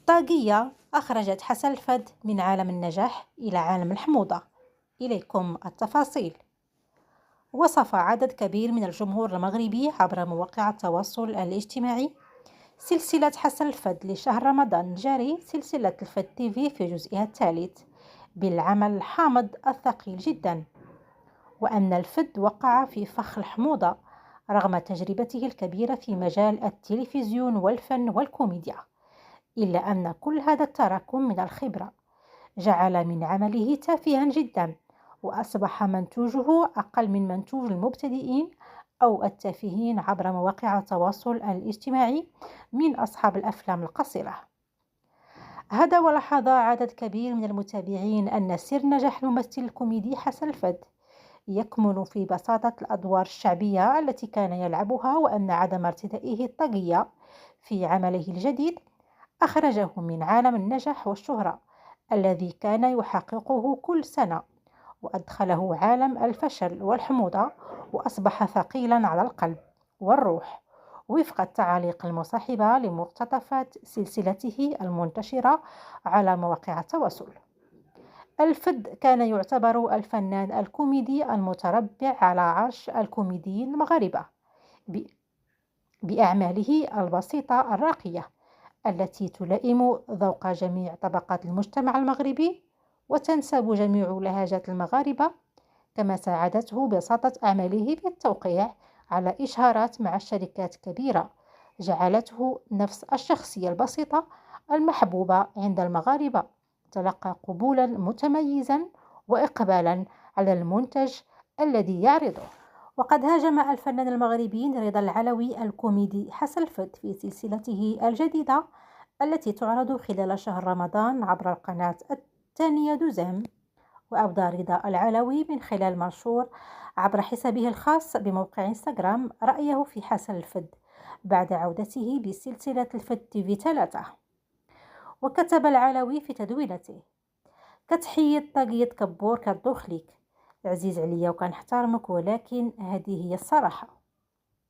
طاقية أخرجت حسن الفد من عالم النجاح إلى عالم الحموضة. إليكم التفاصيل. وصف عدد كبير من الجمهور المغربي عبر مواقع التواصل الاجتماعي سلسلة حسن الفد لشهر رمضان الجاري، سلسلة الفد تيفي في جزئها الثالث، بالعمل الحامض الثقيل جدا، وأن الفد وقع في فخ الحموضة رغم تجربته الكبيرة في مجال التلفزيون والفن والكوميديا، إلا أن كل هذا التراكم من الخبرة جعل من عمله تافها جدا، وأصبح منتوجه أقل من منتوج المبتدئين أو التافهين عبر مواقع التواصل الاجتماعي من أصحاب الأفلام القصيرة. هذا ولاحظ عدد كبير من المتابعين أن سر نجاح الممثل الكوميدي حسن الفد يكمن في بساطة الأدوار الشعبية التي كان يلعبها، وأن عدم ارتدائه الطاقية في عمله الجديد أخرجه من عالم النجاح والشهرة الذي كان يحققه كل سنة، وأدخله عالم الفشل والحموضة، وأصبح ثقيلا على القلب والروح وفق التعاليق المصاحبة لمقتطفات سلسلته المنتشرة على مواقع التواصل. الفد كان يعتبر الفنان الكوميدي المتربع على عرش الكوميديين المغاربة بأعماله البسيطة الراقية التي تلائم ذوق جميع طبقات المجتمع المغربي وتنسب جميع لهجات المغاربة، كما ساعدته بساطة أعماله بالتوقيع على إشهارات مع شركات كبيرة جعلته نفس الشخصية البسيطة المحبوبة عند المغاربة تلقى قبولا متميزا وإقبالا على المنتج الذي يعرضه. وقد هاجم الفنان المغربي رضا العلوي الكوميدي حسن الفد في سلسلته الجديدة التي تعرض خلال شهر رمضان عبر القناة الثانية دوزام. وأبدى رضا العلوي من خلال منشور عبر حسابه الخاص بموقع انستغرام رأيه في حسن الفد بعد عودته بسلسلة الفد تيفي 3. وكتب العلوي في تدوينته: كتحية طاقية كبور كدوخ ليك عزيز عليا وكنحترمك، ولكن هذه هي الصراحة.